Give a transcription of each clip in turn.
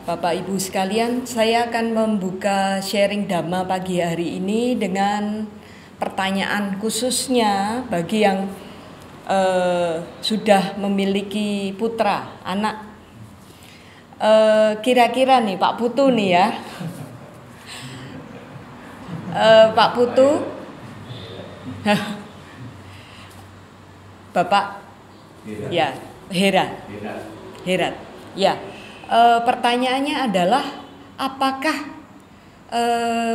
Bapak Ibu sekalian, saya akan membuka sharing Dhamma pagi hari ini dengan pertanyaan khususnya bagi yang sudah memiliki putra, anak. Kira-kira nih Pak Putu nih ya, Pak Putu, Bapak, ya, Herat, ya. Pertanyaannya adalah apakah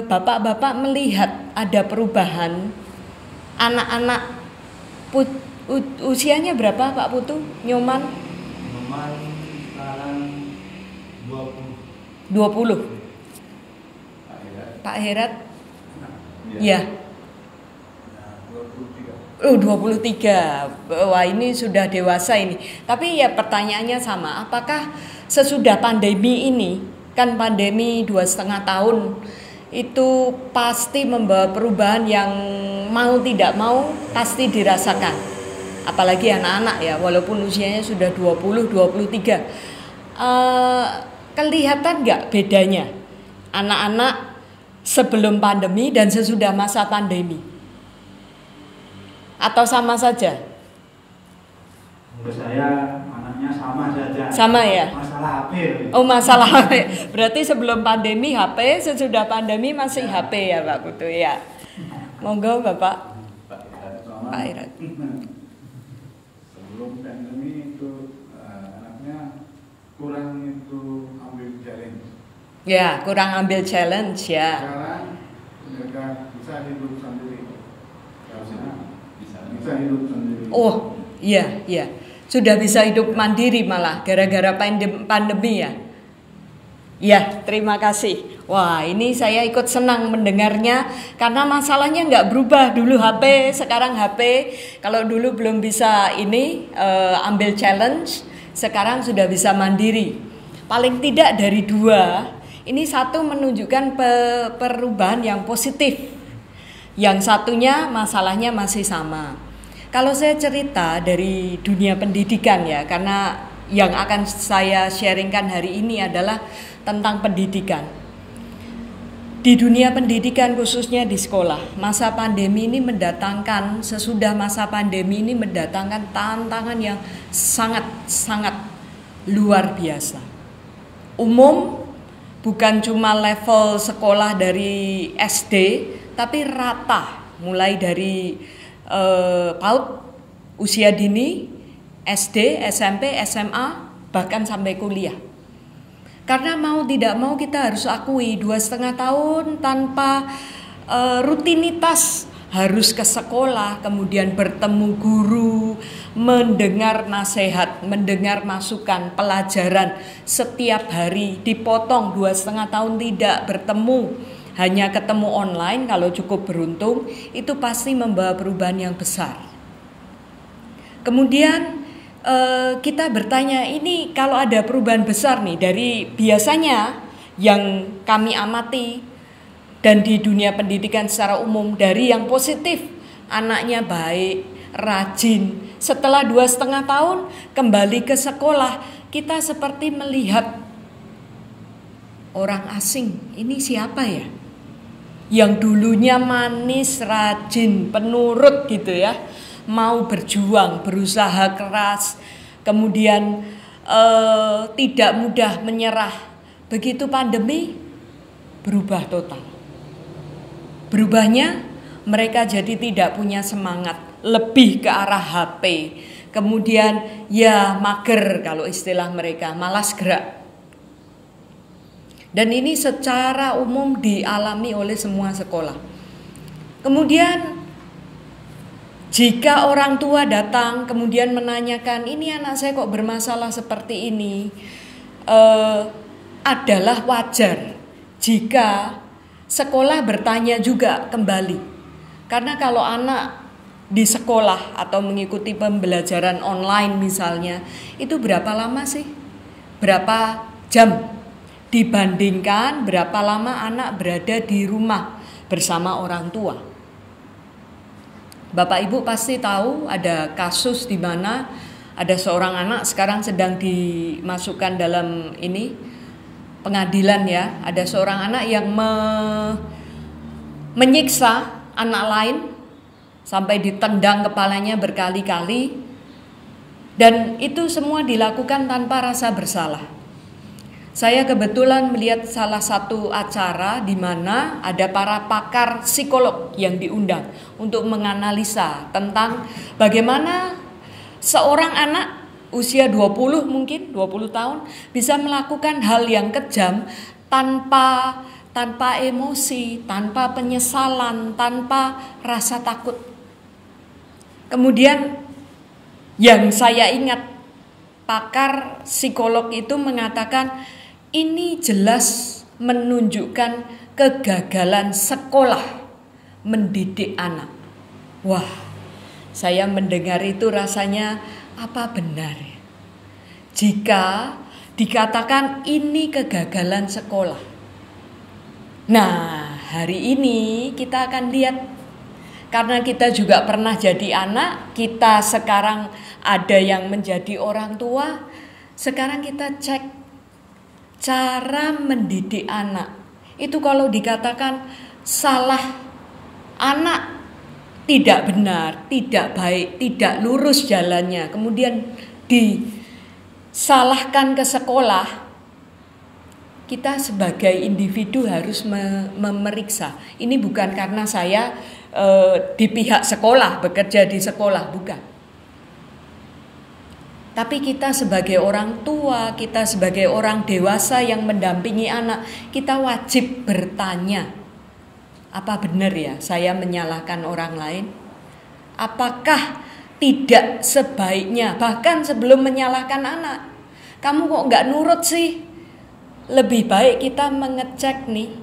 bapak-bapak melihat ada perubahan anak-anak usianya berapa Pak Putu? Nyoman? Nyoman sekarang 20. 20. Pak Herat? Ya. 23. Wah, ini sudah dewasa ini. Tapi ya pertanyaannya sama, apakah sesudah pandemi ini, kan pandemi 2,5 tahun, itu pasti membawa perubahan yang mau tidak mau pasti dirasakan. Apalagi anak-anak ya, walaupun usianya sudah 20, 23. Kelihatan nggak bedanya anak-anak sebelum pandemi dan sesudah masa pandemi? Atau sama saja? Menurut saya anaknya sama saja. Sama ya? Masalah HP. Oh, masalah HP. Berarti sebelum pandemi HP, sesudah pandemi masih HP ya Pak Putu ya. Monggo Bapak. Pak Irat. Sebelum pandemi itu anaknya kurang itu ambil challenge. Ya, kurang ambil challenge ya. Sekarang mereka bisa hidup sendiri. Bisa hidup sendiri. Oh, iya, iya. Sudah bisa hidup mandiri malah gara-gara pandemi ya. Ya, terima kasih. Wah, ini saya ikut senang mendengarnya karena masalahnya nggak berubah. Dulu HP, sekarang HP. Kalau dulu belum bisa ini ambil challenge, sekarang sudah bisa mandiri. Paling tidak dari dua, ini satu menunjukkan perubahan yang positif. Yang satunya masalahnya masih sama. Kalau saya cerita dari dunia pendidikan ya, karena yang akan saya sharingkan hari ini adalah tentang pendidikan. Di dunia pendidikan khususnya di sekolah, masa pandemi ini mendatangkan, sesudah masa pandemi ini mendatangkan tantangan yang sangat-sangat luar biasa. Umum, bukan cuma level sekolah dari SD, tapi rata, mulai dari PAUD, usia dini, SD, SMP, SMA, bahkan sampai kuliah. Karena mau tidak mau kita harus akui 2,5 tahun tanpa rutinitas harus ke sekolah, kemudian bertemu guru, mendengar nasihat, mendengar masukan, pelajaran setiap hari, dipotong 2,5 tahun tidak bertemu, hanya ketemu online kalau cukup beruntung, itu pasti membawa perubahan yang besar. Kemudian kita bertanya, ini kalau ada perubahan besar nih dari biasanya yang kami amati dan di dunia pendidikan secara umum, dari yang positif, anaknya baik, rajin, setelah 2,5 tahun kembali ke sekolah, kita seperti melihat orang asing, ini siapa ya? Yang dulunya manis, rajin, penurut gitu ya, mau berjuang, berusaha keras, kemudian tidak mudah menyerah. Begitu pandemi, berubah total. Berubahnya, mereka jadi tidak punya semangat, lebih ke arah HP. Kemudian ya mager kalau istilah mereka, malas gerak. Dan ini secara umum dialami oleh semua sekolah. Kemudian jika orang tua datang kemudian menanyakan, ini anak saya kok bermasalah seperti ini, adalah wajar jika sekolah bertanya juga kembali. Karena kalau anak di sekolah atau mengikuti pembelajaran online misalnya, itu berapa lama sih? Berapa jam? Dibandingkan berapa lama anak berada di rumah bersama orang tua. Bapak Ibu pasti tahu ada kasus di mana ada seorang anak sekarang sedang dimasukkan dalam ini pengadilan ya, ada seorang anak yang menyiksa anak lain sampai ditendang kepalanya berkali-kali, dan itu semua dilakukan tanpa rasa bersalah. Saya kebetulan melihat salah satu acara di mana ada para pakar psikolog yang diundang untuk menganalisa tentang bagaimana seorang anak usia 20 mungkin 20 tahun bisa melakukan hal yang kejam tanpa emosi, tanpa penyesalan, tanpa rasa takut. Kemudian yang saya ingat, pakar psikolog itu mengatakan ini jelas menunjukkan kegagalan sekolah mendidik anak. Wah, saya mendengar itu rasanya apa benar ya? Jika dikatakan ini kegagalan sekolah. Nah, hari ini kita akan lihat, karena kita juga pernah jadi anak, kita sekarang ada yang menjadi orang tua. Sekarang kita cek cara mendidik anak. Itu kalau dikatakan salah, anak tidak benar, tidak baik, tidak lurus jalannya, kemudian disalahkan ke sekolah, kita sebagai individu harus memeriksa. Ini bukan karena saya di pihak sekolah, bekerja di sekolah, bukan. Tapi kita sebagai orang tua, kita sebagai orang dewasa yang mendampingi anak, kita wajib bertanya, apa benar ya saya menyalahkan orang lain? Apakah tidak sebaiknya, bahkan sebelum menyalahkan anak, kamu kok nggak nurut sih? Lebih baik kita mengecek nih,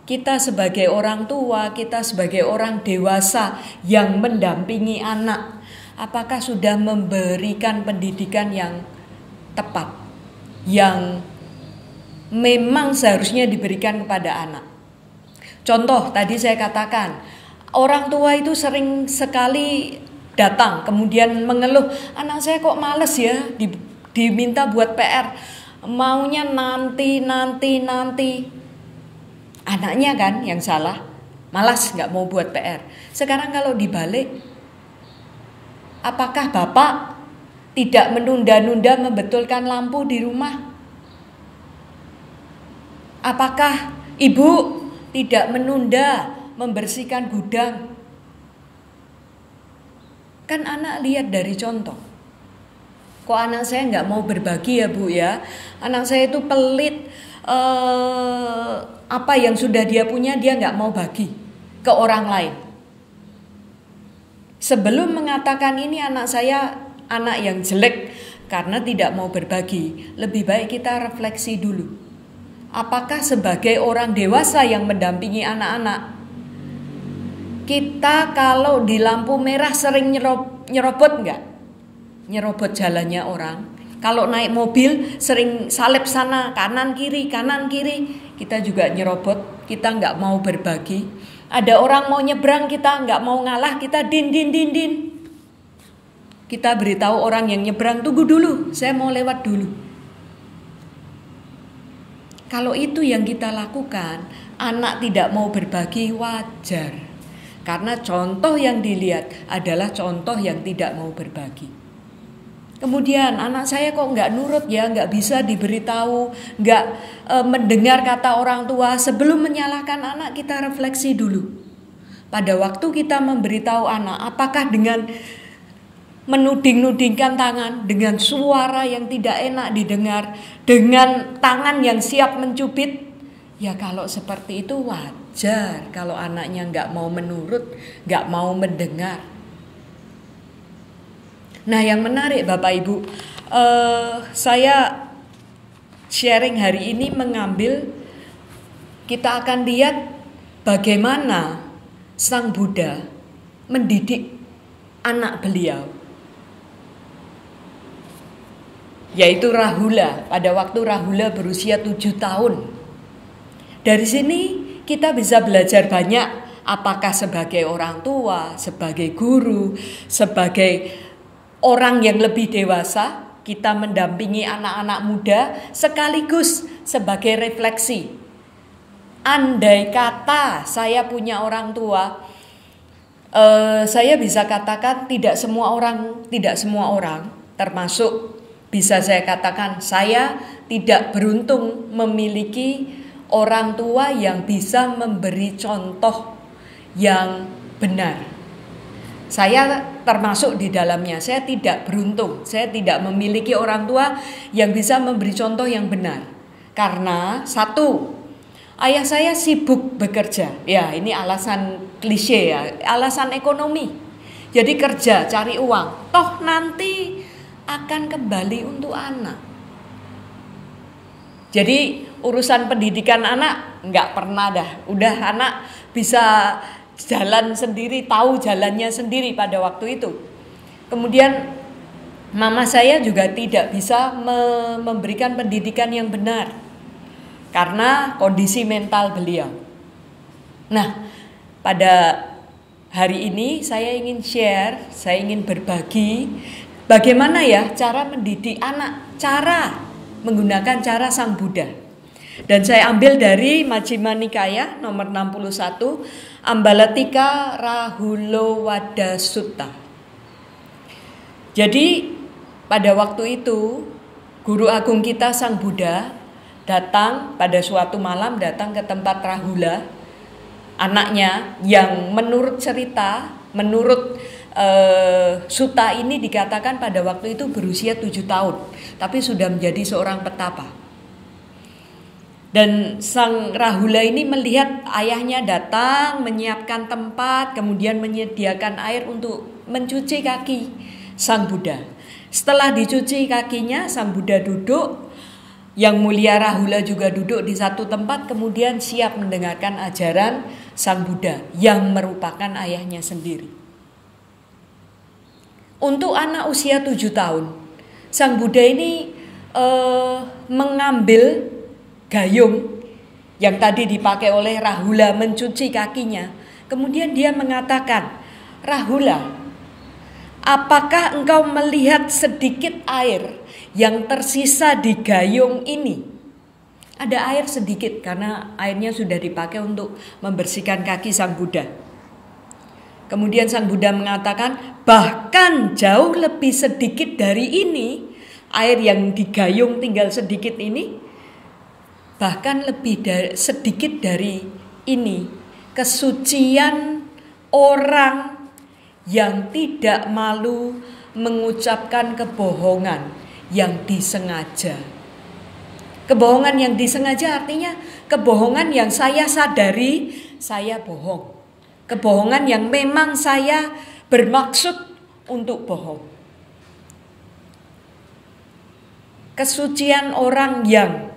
kita sebagai orang tua, kita sebagai orang dewasa yang mendampingi anak, apakah sudah memberikan pendidikan yang tepat, yang memang seharusnya diberikan kepada anak. Contoh, tadi saya katakan, orang tua itu sering sekali datang kemudian mengeluh, anak saya kok males ya, diminta buat PR. Maunya nanti. Anaknya kan yang salah, malas gak mau buat PR. Sekarang kalau dibalik, apakah bapak tidak menunda-nunda membetulkan lampu di rumah? Apakah ibu tidak menunda membersihkan gudang? Kan anak lihat dari contoh. Kok anak saya nggak mau berbagi ya Bu ya? Anak saya itu pelit, apa yang sudah dia punya dia nggak mau bagi ke orang lain. Sebelum mengatakan ini anak saya anak yang jelek karena tidak mau berbagi, lebih baik kita refleksi dulu. Apakah sebagai orang dewasa yang mendampingi anak-anak, kita kalau di lampu merah sering nyerobot nggak? Nyerobot jalannya orang. Kalau naik mobil sering salep sana, kanan kiri, kita juga nyerobot, kita nggak mau berbagi. Ada orang mau nyebrang, kita nggak mau ngalah, kita din. Kita beritahu orang yang nyebrang, tunggu dulu, saya mau lewat dulu. Kalau itu yang kita lakukan, anak tidak mau berbagi, wajar. Karena contoh yang dilihat adalah contoh yang tidak mau berbagi. Kemudian anak saya kok nggak nurut ya, nggak bisa diberitahu, nggak mendengar kata orang tua. Sebelum menyalahkan anak, kita refleksi dulu. Pada waktu kita memberitahu anak, apakah dengan menuding-nudingkan tangan, dengan suara yang tidak enak didengar, dengan tangan yang siap mencubit? Ya kalau seperti itu wajar kalau anaknya nggak mau menurut, nggak mau mendengar. Nah yang menarik Bapak Ibu, saya sharing hari ini mengambil, kita akan lihat bagaimana Sang Buddha mendidik anak beliau, yaitu Rahula, pada waktu Rahula berusia 7 tahun. Dari sini kita bisa belajar banyak, apakah sebagai orang tua, sebagai guru, sebagai orang yang lebih dewasa, kita mendampingi anak-anak muda sekaligus sebagai refleksi. Andai kata saya punya orang tua, saya bisa katakan tidak semua orang, termasuk bisa saya katakan saya tidak beruntung memiliki orang tua yang bisa memberi contoh yang benar. Saya termasuk di dalamnya. Saya tidak beruntung. Saya tidak memiliki orang tua yang bisa memberi contoh yang benar. Karena satu, ayah saya sibuk bekerja. Ya, ini alasan klise ya, alasan ekonomi. Jadi kerja, cari uang. Toh nanti akan kembali untuk anak. Jadi urusan pendidikan anak nggak pernah dah. Udah anak bisa jalan sendiri, tahu jalannya sendiri pada waktu itu. Kemudian mama saya juga tidak bisa memberikan pendidikan yang benar karena kondisi mental beliau. Nah, pada hari ini saya ingin share, saya ingin berbagi bagaimana ya cara mendidik anak, cara menggunakan cara Sang Buddha. Dan saya ambil dari Majjhima Nikaya nomor 61, Ambalatika Rahulawada Sutta. Jadi pada waktu itu guru agung kita Sang Buddha datang pada suatu malam, datang ke tempat Rahula, anaknya yang menurut cerita, menurut sutta ini dikatakan pada waktu itu berusia 7 tahun, tapi sudah menjadi seorang petapa. Dan Sang Rahula ini melihat ayahnya datang, menyiapkan tempat, kemudian menyediakan air untuk mencuci kaki Sang Buddha. Setelah dicuci kakinya, Sang Buddha duduk, Yang Mulia Rahula juga duduk di satu tempat, kemudian siap mendengarkan ajaran Sang Buddha yang merupakan ayahnya sendiri. Untuk anak usia 7 tahun, Sang Buddha ini mengambil gayung yang tadi dipakai oleh Rahula mencuci kakinya. Kemudian dia mengatakan, Rahula, apakah engkau melihat sedikit air yang tersisa di gayung ini? Ada air sedikit karena airnya sudah dipakai untuk membersihkan kaki Sang Buddha. Kemudian Sang Buddha mengatakan, bahkan jauh lebih sedikit dari ini, air yang di gayung tinggal sedikit ini, bahkan lebih sedikit dari ini, kesucian orang yang tidak malu mengucapkan kebohongan yang disengaja. Kebohongan yang disengaja artinya kebohongan yang saya sadari saya bohong. Kebohongan yang memang saya bermaksud untuk bohong. Kesucian orang yang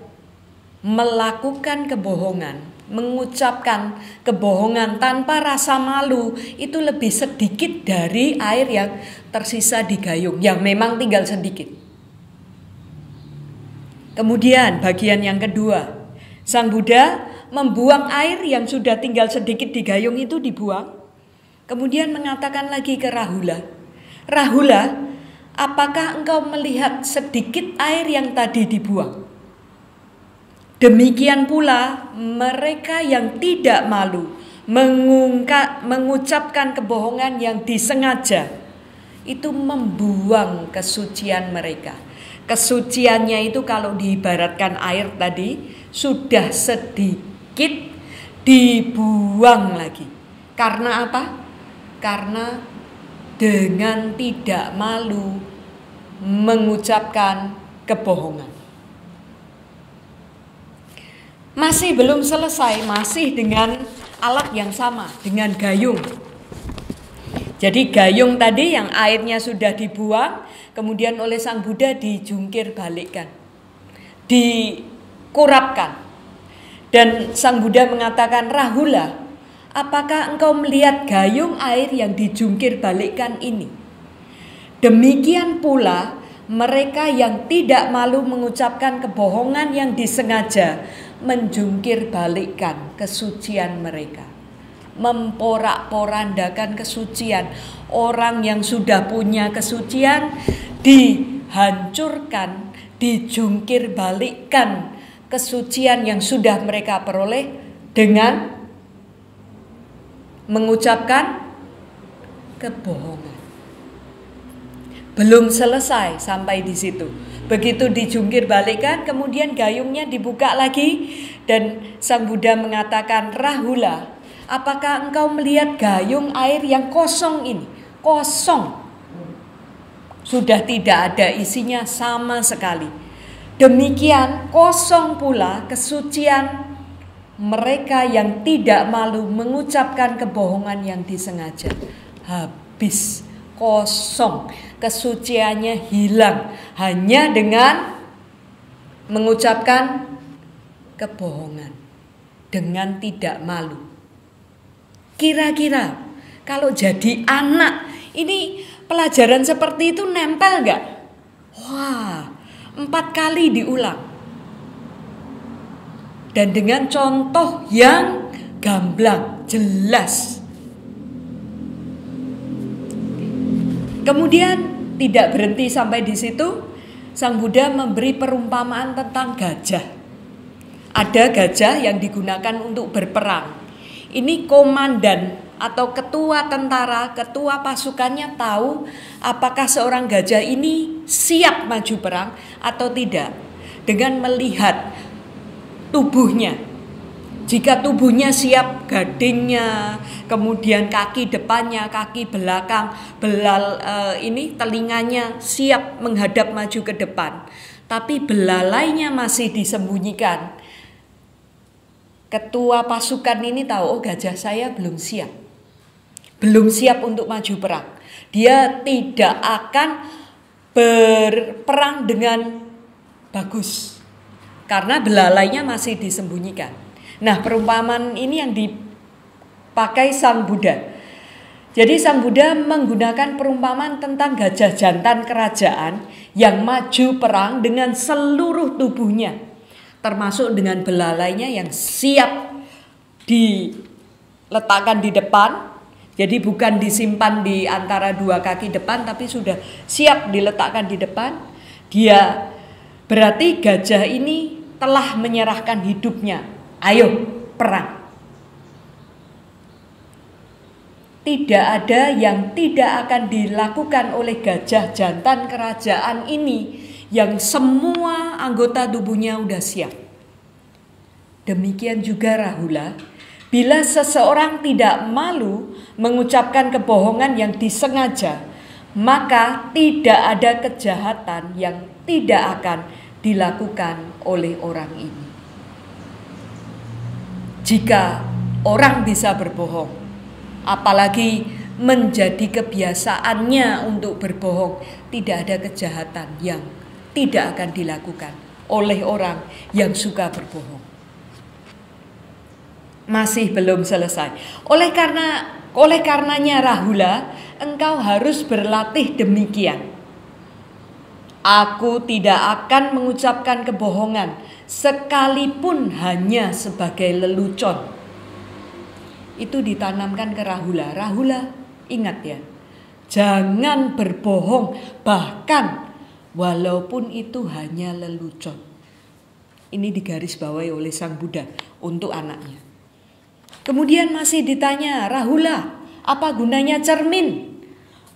melakukan kebohongan, mengucapkan kebohongan tanpa rasa malu, itu lebih sedikit dari air yang tersisa di gayung, yang memang tinggal sedikit. Kemudian bagian yang kedua, Sang Buddha membuang air yang sudah tinggal sedikit di gayung itu, dibuang. Kemudian mengatakan lagi ke Rahula, Rahula, apakah engkau melihat sedikit air yang tadi dibuang? Demikian pula mereka yang tidak malu mengucapkan kebohongan yang disengaja, itu membuang kesucian mereka. Kesuciannya itu kalau diibaratkan air tadi, sudah sedikit dibuang lagi. Karena apa? Karena dengan tidak malu mengucapkan kebohongan. Masih belum selesai, masih dengan alat yang sama, dengan gayung. Jadi gayung tadi yang airnya sudah dibuang, kemudian oleh Sang Buddha dijungkir balikkan, dikurapkan. Dan Sang Buddha mengatakan, Rahula, apakah engkau melihat gayung air yang dijungkir balikkan ini? Demikian pula mereka yang tidak malu mengucapkan kebohongan yang disengaja, menjungkir balikkan kesucian mereka, memporak-porandakan kesucian. Orang yang sudah punya kesucian dihancurkan, dijungkir balikkan kesucian yang sudah mereka peroleh dengan mengucapkan kebohongan. Belum selesai sampai di situ. Begitu dijungkir balikkan, kemudian gayungnya dibuka lagi dan Sang Buddha mengatakan, Rahula, apakah engkau melihat gayung air yang kosong ini? Kosong. Sudah tidak ada isinya sama sekali. Demikian kosong pula kesucian mereka yang tidak malu mengucapkan kebohongan yang disengaja. Habis, kosong, kesuciannya hilang hanya dengan mengucapkan kebohongan dengan tidak malu. Kira-kira kalau jadi anak, ini pelajaran seperti itu nempel gak? Wah, 4 kali diulang. Dan dengan contoh yang gamblang, jelas. Kemudian tidak berhenti sampai di situ, Sang Buddha memberi perumpamaan tentang gajah. Ada gajah yang digunakan untuk berperang. Ini komandan atau ketua tentara, ketua pasukannya tahu apakah seorang gajah ini siap maju perang atau tidak. Dengan melihat tubuhnya. Jika tubuhnya siap, gadingnya, kemudian kaki depannya, kaki belakang, telinganya siap menghadap maju ke depan. Tapi belalainya masih disembunyikan. Ketua pasukan ini tahu, gajah saya belum siap. Belum siap untuk maju perang. Dia tidak akan berperang dengan bagus. Karena belalainya masih disembunyikan. Nah, perumpamaan ini yang dipakai Sang Buddha. Jadi Sang Buddha menggunakan perumpamaan tentang gajah jantan kerajaan yang maju perang dengan seluruh tubuhnya, termasuk dengan belalainya yang siap diletakkan di depan. Jadi bukan disimpan di antara 2 kaki depan, tapi sudah siap diletakkan di depan. Dia berarti gajah ini telah menyerahkan hidupnya. Ayo perang. Tidak ada yang tidak akan dilakukan oleh gajah jantan kerajaan ini yang semua anggota tubuhnya udah siap. Demikian juga Rahula, bila seseorang tidak malu mengucapkan kebohongan yang disengaja, maka tidak ada kejahatan yang tidak akan dilakukan oleh orang ini. Jika orang bisa berbohong, apalagi menjadi kebiasaannya untuk berbohong, tidak ada kejahatan yang tidak akan dilakukan oleh orang yang suka berbohong. Masih belum selesai. Oleh karenanya Rahula, engkau harus berlatih demikian. Aku tidak akan mengucapkan kebohongan sekalipun hanya sebagai lelucon. Itu ditanamkan ke Rahula. Rahula, ingat ya, jangan berbohong bahkan walaupun itu hanya lelucon. Ini digarisbawahi oleh Sang Buddha untuk anaknya. Kemudian masih ditanya, Rahula, apa gunanya cermin?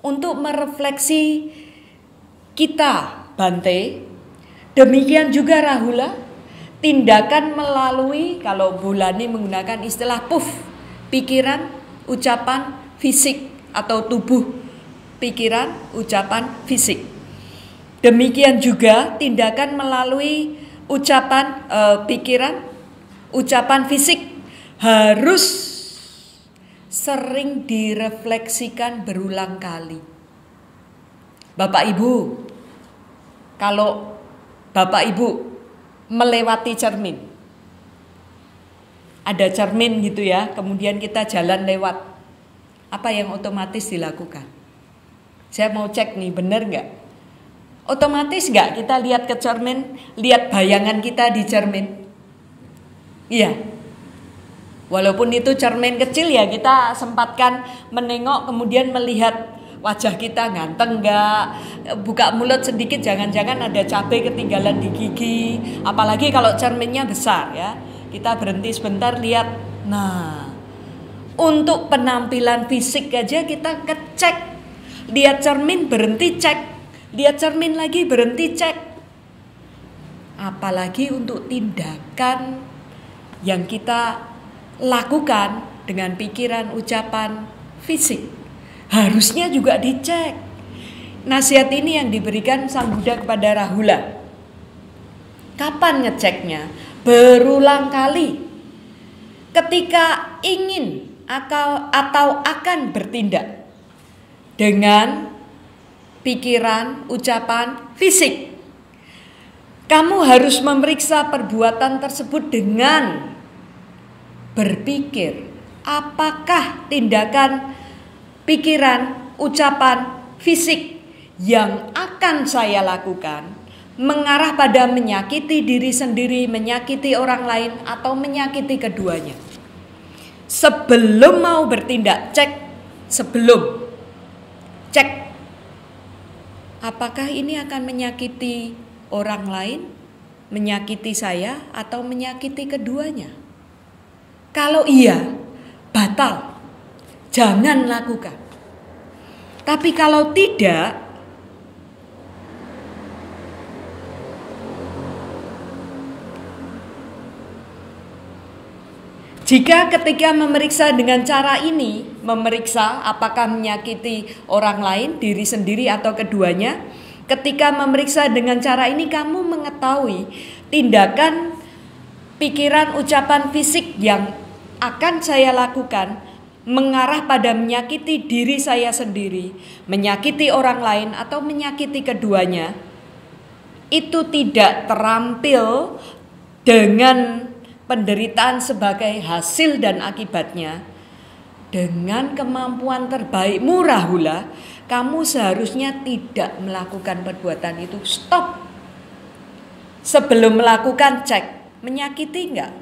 Untuk merefleksi kita, Bante. Demikian juga Rahula, tindakan melalui, kalau Bulani menggunakan istilah puff, pikiran, ucapan, fisik atau tubuh, pikiran, ucapan, fisik. Demikian juga tindakan melalui ucapan, pikiran, ucapan, fisik harus sering direfleksikan berulang kali. Bapak Ibu, kalau Bapak Ibu melewati cermin, ada cermin gitu ya, kemudian kita jalan lewat, apa yang otomatis dilakukan? Saya mau cek nih, benar nggak? Otomatis nggak kita lihat ke cermin, lihat bayangan kita di cermin? Iya. Walaupun itu cermin kecil ya, kita sempatkan menengok kemudian melihat wajah kita ganteng nggak, buka mulut sedikit jangan-jangan ada cabai ketinggalan di gigi, apalagi kalau cerminnya besar ya. Kita berhenti sebentar lihat. Nah, untuk penampilan fisik aja kita ngecek, lihat cermin berhenti cek, lihat cermin lagi berhenti cek. Apalagi untuk tindakan yang kita lakukan dengan pikiran, ucapan, fisik, harusnya juga dicek. Nasihat ini yang diberikan Sang Buddha kepada Rahula. Kapan ngeceknya? Berulang kali. Ketika ingin atau akan bertindak dengan pikiran, ucapan, fisik, kamu harus memeriksa perbuatan tersebut dengan berpikir, apakah tindakan, pikiran, ucapan, fisik yang akan saya lakukan mengarah pada menyakiti diri sendiri, menyakiti orang lain, atau menyakiti keduanya. Sebelum mau bertindak, cek. Sebelum cek, apakah ini akan menyakiti orang lain, menyakiti saya, atau menyakiti keduanya? Kalau iya, batal, jangan lakukan. Tapi kalau tidak, jika ketika memeriksa dengan cara ini, memeriksa apakah menyakiti orang lain, diri sendiri atau keduanya, ketika memeriksa dengan cara ini kamu mengetahui tindakan, pikiran, ucapan, fisik yang akan saya lakukan mengarah pada menyakiti diri saya sendiri, menyakiti orang lain atau menyakiti keduanya, itu tidak terampil dengan penderitaan sebagai hasil dan akibatnya. Dengan kemampuan terbaikmu Rahula, kamu seharusnya tidak melakukan perbuatan itu. Stop. Sebelum melakukan cek, menyakiti enggak?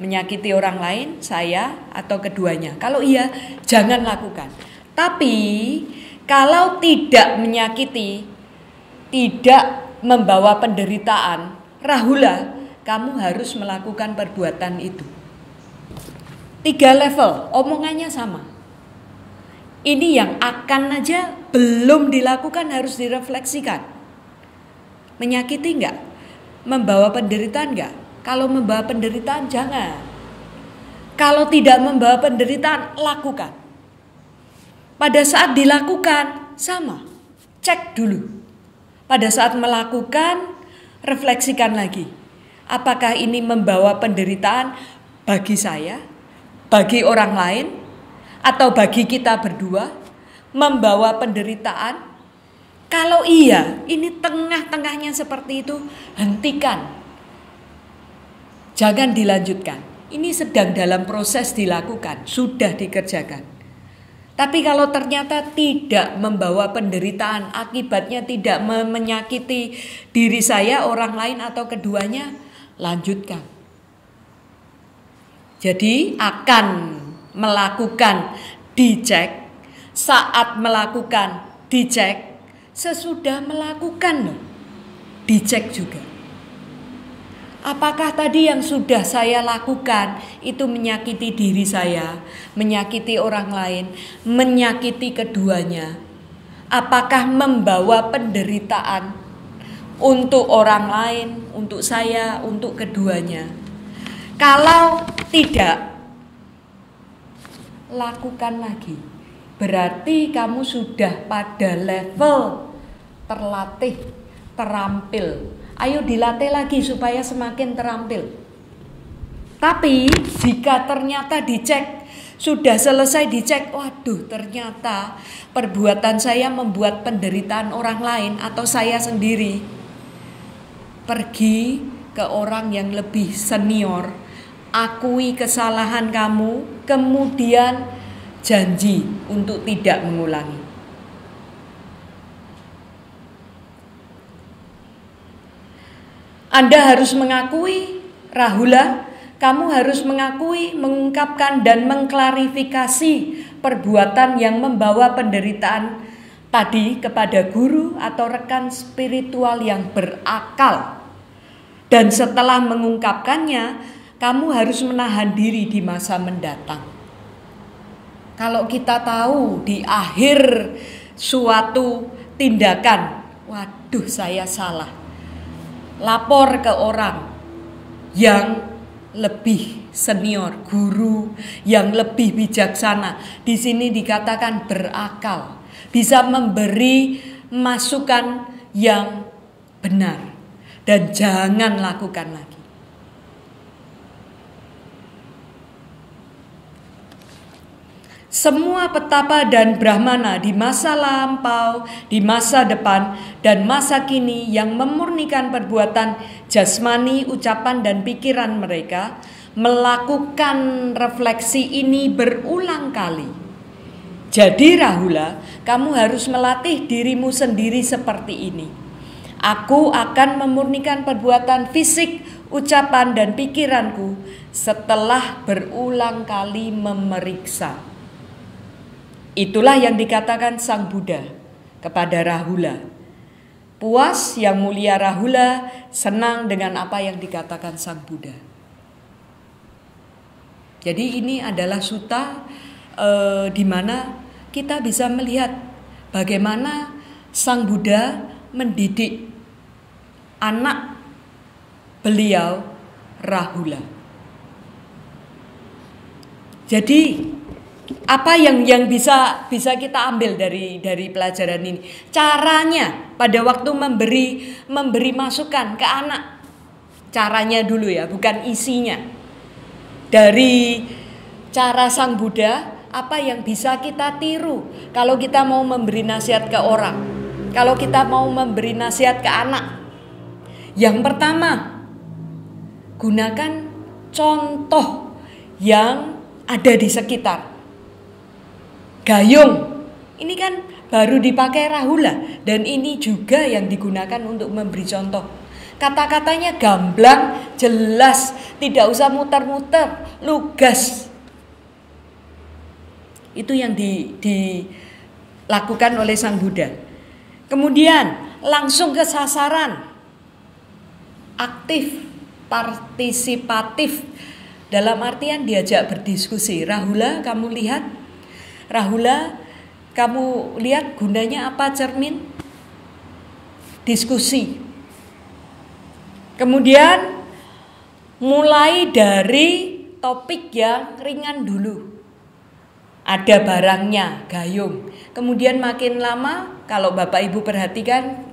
Menyakiti orang lain, saya atau keduanya. Kalau iya, jangan lakukan. Tapi kalau tidak menyakiti, tidak membawa penderitaan, Rahula, kamu harus melakukan perbuatan itu. 3 level, omongannya sama. Ini yang akan aja belum dilakukan harus direfleksikan. Menyakiti enggak? Membawa penderitaan enggak? Kalau membawa penderitaan jangan. Kalau tidak membawa penderitaan, lakukan. Pada saat dilakukan, sama. Cek dulu. Pada saat melakukan, refleksikan lagi. Apakah ini membawa penderitaan bagi saya, bagi orang lain, atau bagi kita berdua? Membawa penderitaan? Kalau iya, ini tengah-tengahnya seperti itu, hentikan. Jangan dilanjutkan. Ini sedang dalam proses dilakukan, sudah dikerjakan. Tapi kalau ternyata tidak membawa penderitaan, akibatnya tidak menyakiti diri saya, orang lain, atau keduanya, lanjutkan. Jadi akan melakukan dicek, saat melakukan dicek, sesudah melakukan dicek juga. Apakah tadi yang sudah saya lakukan itu menyakiti diri saya, menyakiti orang lain, menyakiti keduanya? Apakah membawa penderitaan untuk orang lain, untuk saya, untuk keduanya? Kalau tidak, lakukan lagi. Berarti kamu sudah pada level terlatih, terampil. Ayo dilatih lagi supaya semakin terampil. Tapi jika ternyata dicek, sudah selesai dicek, waduh ternyata perbuatan saya membuat penderitaan orang lain atau saya sendiri, pergi ke orang yang lebih senior, akui kesalahan kamu, kemudian janji untuk tidak mengulangi. Anda harus mengakui, Rahula, kamu harus mengakui, mengungkapkan dan mengklarifikasi perbuatan yang membawa penderitaan tadi kepada guru atau rekan spiritual yang berakal. Dan setelah mengungkapkannya, kamu harus menahan diri di masa mendatang. Kalau kita tahu di akhir suatu tindakan, waduh saya salah, lapor ke orang yang lebih senior, guru yang lebih bijaksana. Di sini dikatakan berakal, bisa memberi masukan yang benar, dan jangan lakukan lagi. Semua petapa dan brahmana di masa lampau, di masa depan, dan masa kini yang memurnikan perbuatan jasmani, ucapan, dan pikiran mereka melakukan refleksi ini berulang kali. Jadi Rahula, kamu harus melatih dirimu sendiri seperti ini. Aku akan memurnikan perbuatan fisik, ucapan, dan pikiranku setelah berulang kali memeriksa. Itulah yang dikatakan Sang Buddha kepada Rahula. Puas Yang Mulia Rahula senang dengan apa yang dikatakan Sang Buddha. Jadi ini adalah sutta di mana kita bisa melihat bagaimana Sang Buddha mendidik anak beliau Rahula. Jadi apa yang bisa kita ambil dari pelajaran ini? Caranya pada waktu memberi masukan ke anak. Caranya dulu ya, bukan isinya. Dari cara Sang Buddha, apa yang bisa kita tiru kalau kita mau memberi nasihat ke orang, kalau kita mau memberi nasihat ke anak? Yang pertama, gunakan contoh yang ada di sekitar. Gayung, ini kan baru dipakai Rahula, dan ini juga yang digunakan untuk memberi contoh. Kata-katanya gamblang, jelas, tidak usah muter-muter, lugas. Itu yang dilakukan oleh Sang Buddha. Kemudian langsung ke sasaran, aktif, partisipatif, dalam artian diajak berdiskusi. Rahula, kamu lihat gunanya apa cermin? Diskusi. Kemudian mulai dari topik yang ringan dulu. Ada barangnya, gayung. Kemudian makin lama, kalau Bapak Ibu perhatikan,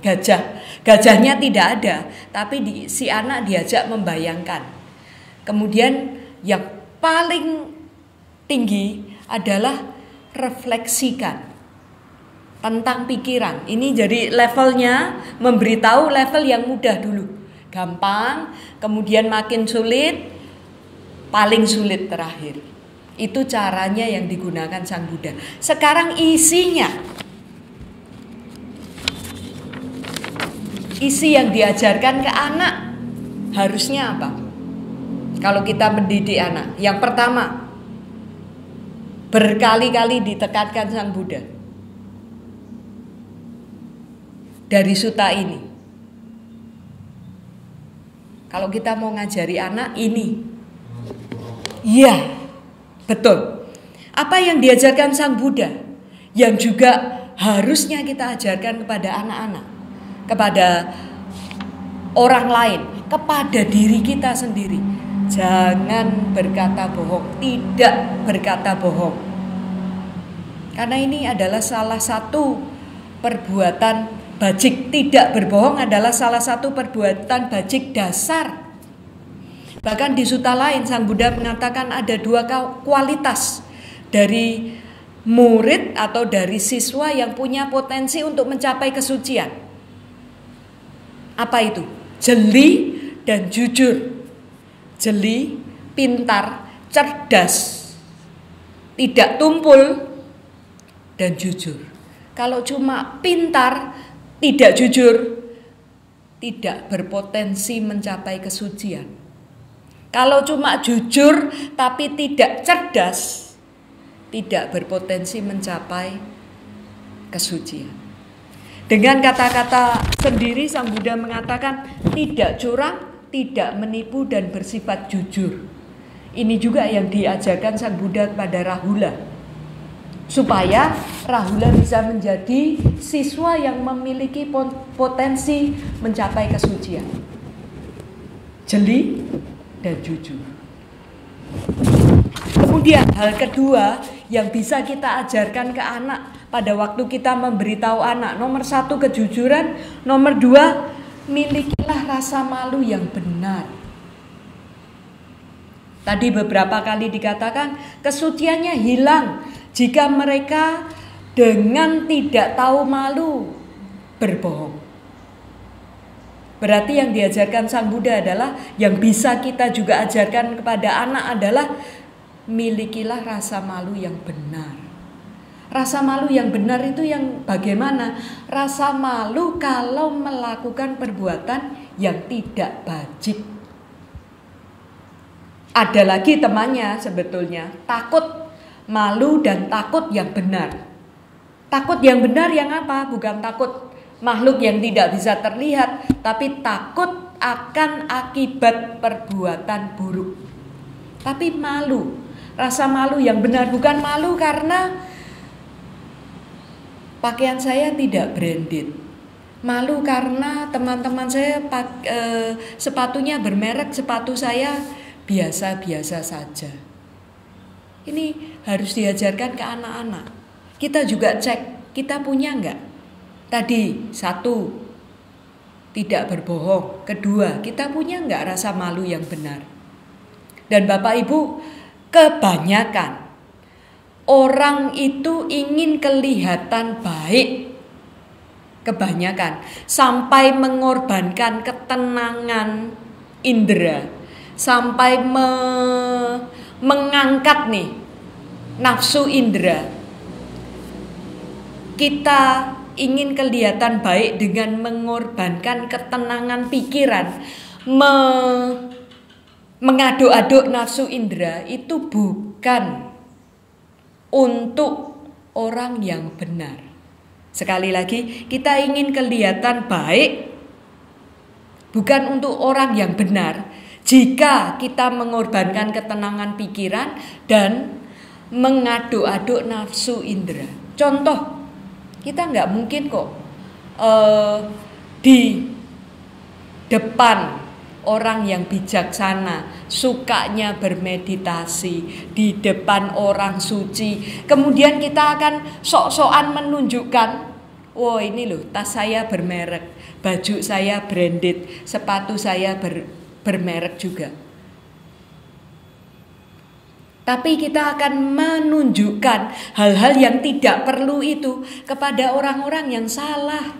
gajahnya tidak ada, tapi si anak diajak membayangkan. Kemudian yang paling tinggi adalah refleksikan tentang pikiran. Ini jadi levelnya, memberitahu level yang mudah dulu, gampang, kemudian makin sulit, paling sulit terakhir. Itu caranya yang digunakan Sang Buddha. Sekarang isinya, isi yang diajarkan ke anak harusnya apa? Kalau kita mendidik anak, yang pertama, berkali-kali ditekankan Sang Buddha dari sutta ini. Kalau kita mau ngajari anak ini, iya, betul. Apa yang diajarkan Sang Buddha, yang juga harusnya kita ajarkan kepada anak-anak, kepada orang lain, kepada diri kita sendiri. Jangan berkata bohong, tidak berkata bohong. Karena ini adalah salah satu perbuatan bajik. Tidak berbohong adalah salah satu perbuatan bajik dasar. Bahkan di sutta lain Sang Buddha mengatakan ada dua kualitas dari murid atau dari siswa yang punya potensi untuk mencapai kesucian. Apa itu? Jeli dan jujur. Jeli, pintar, cerdas, tidak tumpul, dan jujur. Kalau cuma pintar, tidak jujur, tidak berpotensi mencapai kesucian. Kalau cuma jujur tapi tidak cerdas, tidak berpotensi mencapai kesucian. Dengan kata-kata sendiri Sang Buddha mengatakan tidak curang, tidak menipu dan bersifat jujur. Ini juga yang diajarkan Sang Buddha kepada Rahula. Supaya Rahula bisa menjadi siswa yang memiliki potensi mencapai kesucian. Jeli dan jujur. Kemudian hal kedua yang bisa kita ajarkan ke anak pada waktu kita memberitahu anak, nomor 1 kejujuran, nomor 2 milikilah rasa malu yang benar. Tadi beberapa kali dikatakan kesuciannya hilang jika mereka dengan tidak tahu malu berbohong. Berarti yang diajarkan Sang Buddha adalah, yang bisa kita juga ajarkan kepada anak adalah milikilah rasa malu yang benar. Rasa malu yang benar itu yang bagaimana? Rasa malu kalau melakukan perbuatan yang tidak bajik. Ada lagi temannya sebetulnya, takut, malu dan takut yang benar. Takut yang benar yang apa? Bukan takut makhluk yang tidak bisa terlihat, tapi takut akan akibat perbuatan buruk. Tapi malu, rasa malu yang benar, bukan malu karena pakaian saya tidak branded. Malu karena teman-teman saya sepatunya bermerek, sepatu saya biasa-biasa saja. Ini harus diajarkan ke anak-anak. Kita juga cek, kita punya enggak? Tadi 1, tidak berbohong. 2, kita punya enggak rasa malu yang benar? Dan Bapak Ibu, kebanyakan orang itu ingin kelihatan baik. Kebanyakan sampai mengorbankan ketenangan indera, sampai mengangkat nih nafsu indera. Kita ingin kelihatan baik dengan mengorbankan ketenangan pikiran, mengaduk-aduk nafsu indera. Itu bukan untuk orang yang benar. Sekali lagi, kita ingin kelihatan baik bukan untuk orang yang benar. Jika kita mengorbankan ketenangan pikiran dan mengaduk-aduk nafsu indera. Contoh, kita nggak mungkin kok di depan orang yang bijaksana, sukanya bermeditasi, di depan orang suci, kemudian kita akan sok-sokan menunjukkan, oh ini loh tas saya bermerek, baju saya branded, sepatu saya bermerek juga. Tapi kita akan menunjukkan hal-hal yang tidak perlu itu kepada orang-orang yang salah.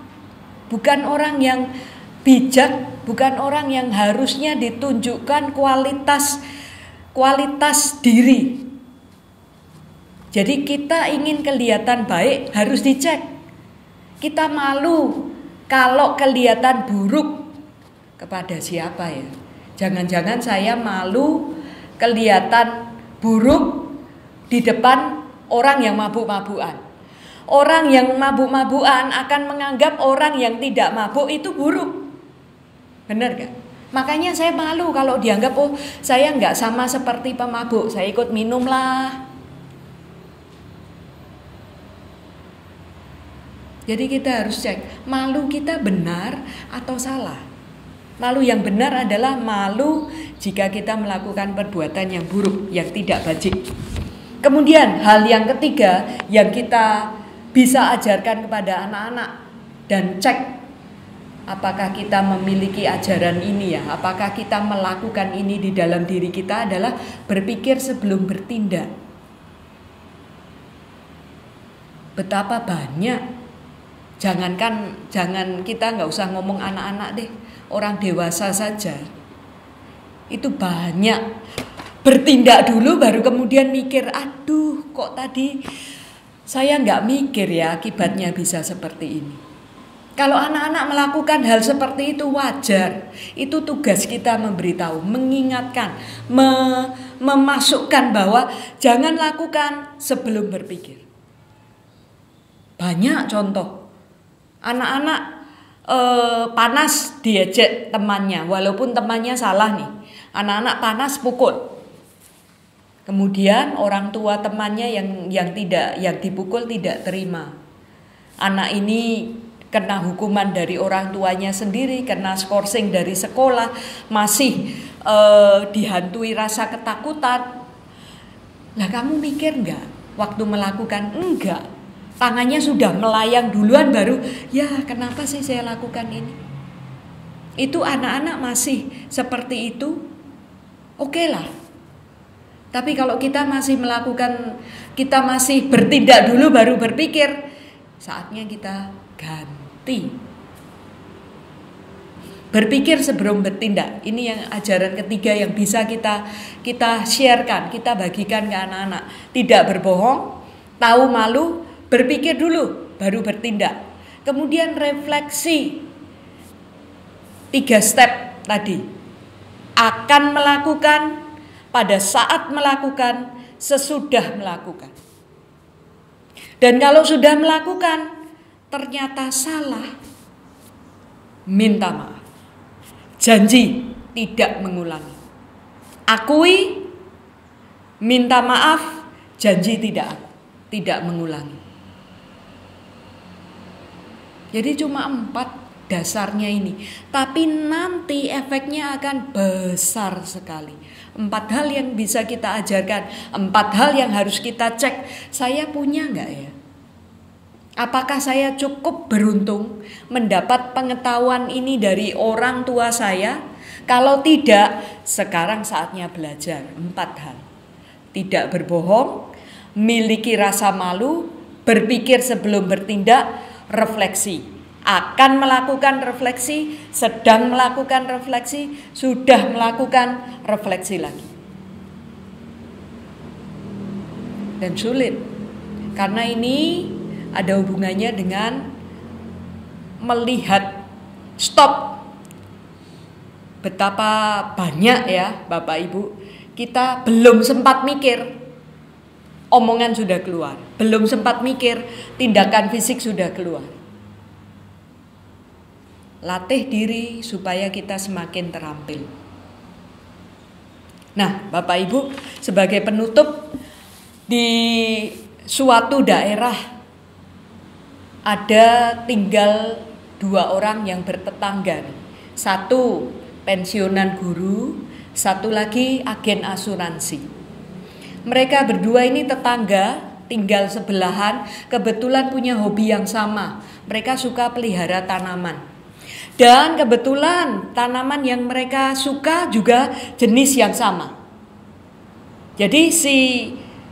Bukan orang yang bijak, bukan orang yang harusnya ditunjukkan kualitas diri. Jadi kita ingin kelihatan baik harus dicek. Kita malu kalau kelihatan buruk kepada siapa ya? Jangan-jangan saya malu kelihatan buruk di depan orang yang mabuk-mabukan. Orang yang mabuk-mabukan akan menganggap orang yang tidak mabuk itu buruk. Benar gak? Makanya saya malu kalau dianggap, oh saya nggak sama seperti pemabuk, saya ikut minum lah. Jadi kita harus cek, malu kita benar atau salah. Malu yang benar adalah malu jika kita melakukan perbuatan yang buruk, yang tidak bajik. Kemudian hal yang ketiga yang kita bisa ajarkan kepada anak-anak dan cek apakah kita memiliki ajaran ini ya, apakah kita melakukan ini di dalam diri kita adalah berpikir sebelum bertindak. Betapa banyak, jangan kita nggak usah ngomong anak-anak deh, orang dewasa saja itu banyak bertindak dulu baru kemudian mikir, aduh kok tadi saya nggak mikir ya akibatnya bisa seperti ini. Kalau anak-anak melakukan hal seperti itu wajar. Itu tugas kita memberitahu, mengingatkan, memasukkan bahwa jangan lakukan sebelum berpikir. Banyak contoh Anak-anak panas diejek temannya, walaupun temannya salah nih. Anak-anak panas pukul. Kemudian orang tua temannya yang dipukul tidak terima. Anak ini kena hukuman dari orang tuanya sendiri, kena skorsing dari sekolah, masih dihantui rasa ketakutan. Lah kamu mikir nggak waktu melakukan? Enggak. Tangannya sudah melayang duluan baru, ya kenapa sih saya lakukan ini? Itu anak-anak masih seperti itu, oke lah. Tapi kalau kita masih melakukan, kita masih bertindak dulu baru berpikir, saatnya kita ganti. Berpikir sebelum bertindak. Ini yang ajaran ketiga yang bisa kita sharekan, kita bagikan ke anak-anak. Tidak berbohong, tahu malu, berpikir dulu baru bertindak. Kemudian refleksi. 3 step tadi. Akan melakukan, pada saat melakukan, sesudah melakukan. Dan kalau sudah melakukan ternyata salah, minta maaf. Janji tidak mengulangi. Akui, minta maaf, janji tidak mengulangi. Jadi cuma 4 dasarnya ini. Tapi nanti efeknya akan besar sekali. 4 hal yang bisa kita ajarkan. 4 hal yang harus kita cek. Saya punya enggak ya? Apakah saya cukup beruntung mendapat pengetahuan ini dari orang tua saya? Kalau tidak, sekarang saatnya belajar 4 hal. Tidak berbohong, miliki rasa malu, berpikir sebelum bertindak, refleksi. Akan melakukan refleksi, sedang melakukan refleksi, sudah melakukan refleksi lagi. Dan sulit. Karena ini ada hubungannya dengan melihat stop. Betapa banyak ya Bapak Ibu, kita belum sempat mikir, omongan sudah keluar. Belum sempat mikir, tindakan fisik sudah keluar. Latih diri supaya kita semakin terampil. Nah, Bapak Ibu, sebagai penutup, di suatu daerah ada tinggal 2 orang yang bertetangga. 1 pensiunan guru, 1 lagi agen asuransi. Mereka berdua ini tetangga, tinggal sebelahan, kebetulan punya hobi yang sama. Mereka suka pelihara tanaman. Dan kebetulan tanaman yang mereka suka juga jenis yang sama. Jadi si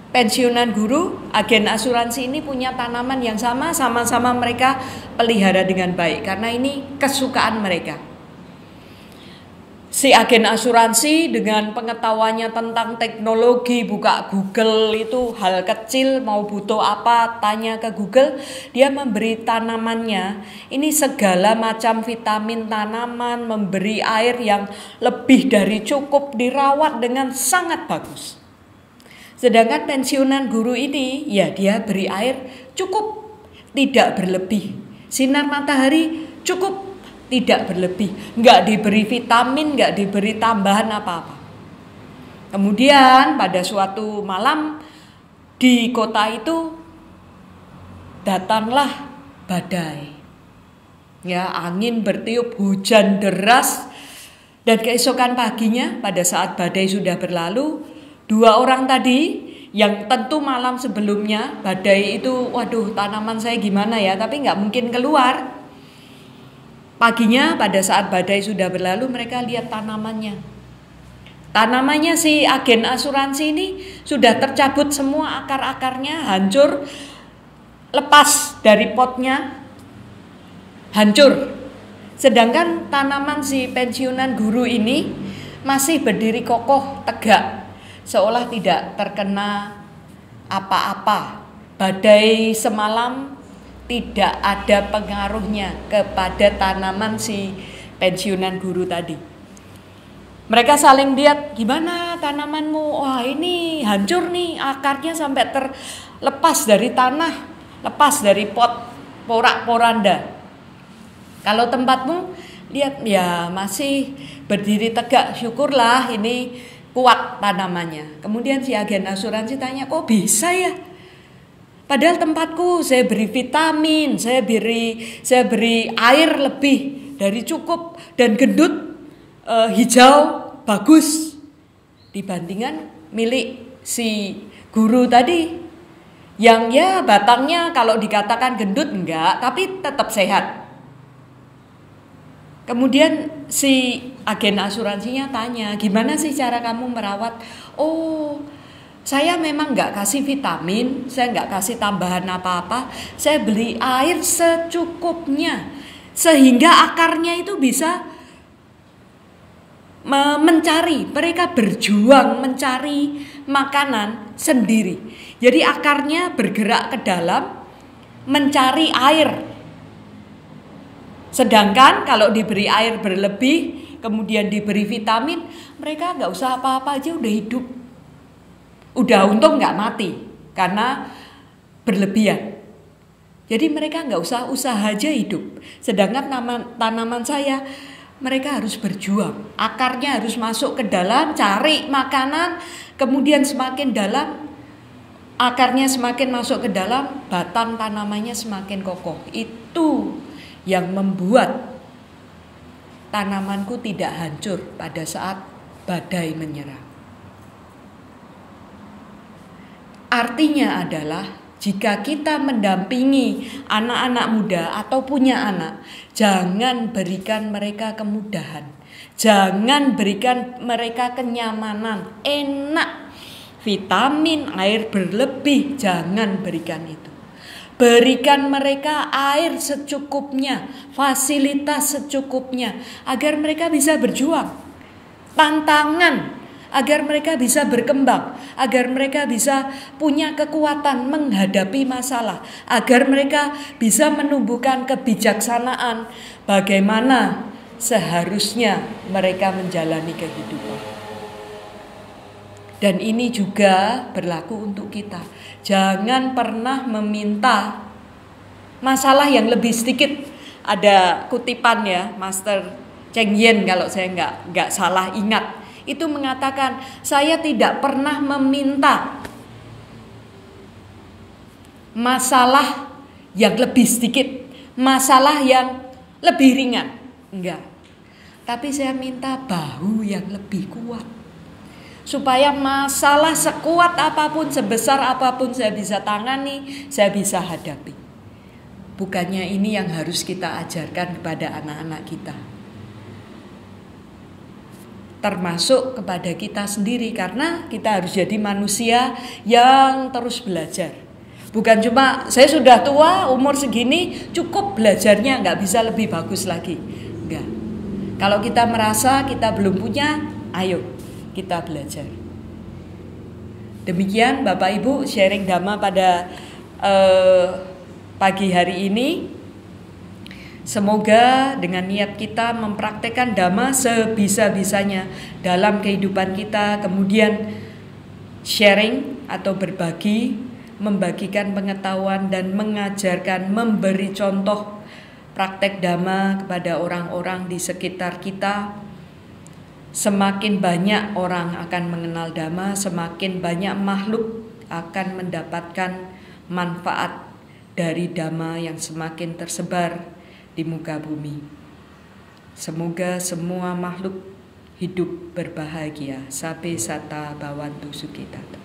pensiunan guru, agen asuransi ini punya tanaman yang sama-sama mereka pelihara dengan baik. Karena ini kesukaan mereka. Si agen asuransi dengan pengetahuannya tentang teknologi, buka Google itu hal kecil, mau butuh apa tanya ke Google, dia memberi tanamannya ini segala macam vitamin tanaman, memberi air yang lebih dari cukup, dirawat dengan sangat bagus. Sedangkan pensiunan guru ini ya dia beri air cukup, tidak berlebih. Sinar matahari cukup, tidak berlebih, nggak diberi vitamin, nggak diberi tambahan apa-apa. Kemudian pada suatu malam di kota itu datanglah badai. Ya, angin bertiup, hujan deras, dan keesokan paginya pada saat badai sudah berlalu, 2 orang tadi yang tentu malam sebelumnya badai itu, waduh tanaman saya gimana ya, tapi nggak mungkin keluar. Paginya pada saat badai sudah berlalu mereka lihat tanamannya. Tanamannya si agen asuransi ini sudah tercabut semua akar-akarnya, hancur, lepas dari potnya, hancur. Sedangkan tanaman si pensiunan guru ini masih berdiri kokoh, tegak, seolah tidak terkena apa-apa. Badai semalam tidak ada pengaruhnya kepada tanaman si pensiunan guru tadi. Mereka saling lihat, gimana tanamanmu? Wah ini hancur nih, akarnya sampai terlepas dari tanah, lepas dari pot, porak-poranda. Kalau tempatmu lihat ya masih berdiri tegak, syukurlah ini kuat tanamannya. Kemudian si agen asuransi tanya, kok bisa ya? Padahal tempatku saya beri vitamin, saya beri air lebih dari cukup dan gendut hijau bagus dibandingkan milik si guru tadi yang ya batangnya kalau dikatakan gendut enggak, tapi tetap sehat. Kemudian si agen asuransinya tanya, gimana sih cara kamu merawat? Oh, saya memang nggak kasih vitamin, saya nggak kasih tambahan apa-apa, saya beli air secukupnya sehingga akarnya itu bisa mencari, mereka berjuang mencari makanan sendiri. Jadi akarnya bergerak ke dalam mencari air. Sedangkan kalau diberi air berlebih, kemudian diberi vitamin, mereka nggak usah apa-apa aja udah hidup. Udah untung nggak mati karena berlebihan. Jadi mereka nggak usah usaha aja hidup. Sedangkan tanaman saya, mereka harus berjuang. Akarnya harus masuk ke dalam, cari makanan, kemudian semakin dalam, akarnya semakin masuk ke dalam, batang tanamannya semakin kokoh. Itu yang membuat tanamanku tidak hancur pada saat badai menyerang. Artinya adalah jika kita mendampingi anak-anak muda atau punya anak, jangan berikan mereka kemudahan, jangan berikan mereka kenyamanan, enak, vitamin, air berlebih, jangan berikan itu. Berikan mereka air secukupnya, fasilitas secukupnya, agar mereka bisa berjuang. Tantangan, agar mereka bisa berkembang, agar mereka bisa punya kekuatan menghadapi masalah, agar mereka bisa menumbuhkan kebijaksanaan bagaimana seharusnya mereka menjalani kehidupan. Dan ini juga berlaku untuk kita. Jangan pernah meminta masalah yang lebih sedikit. Ada kutipan ya, Master Cheng Yen kalau saya nggak salah ingat. Itu mengatakan, saya tidak pernah meminta masalah yang lebih sedikit, masalah yang lebih ringan. Enggak. Tapi saya minta bahu yang lebih kuat. Supaya masalah sekuat apapun, sebesar apapun saya bisa tangani, saya bisa hadapi. Bukannya ini yang harus kita ajarkan kepada anak-anak kita. Termasuk kepada kita sendiri, karena kita harus jadi manusia yang terus belajar. Bukan cuma saya sudah tua, umur segini, cukup belajarnya, nggak bisa lebih bagus lagi. Enggak. Kalau kita merasa kita belum punya, ayo kita belajar. Demikian Bapak Ibu sharing Dhamma pada pagi hari ini. Semoga dengan niat kita mempraktekkan Dhamma sebisa-bisanya dalam kehidupan kita, kemudian sharing atau berbagi, membagikan pengetahuan dan mengajarkan, memberi contoh praktek Dhamma kepada orang-orang di sekitar kita. Semakin banyak orang akan mengenal Dhamma, semakin banyak makhluk akan mendapatkan manfaat dari Dhamma yang semakin tersebar di muka bumi. Semoga semua makhluk hidup berbahagia. Sabe sata bhavantu sukhita.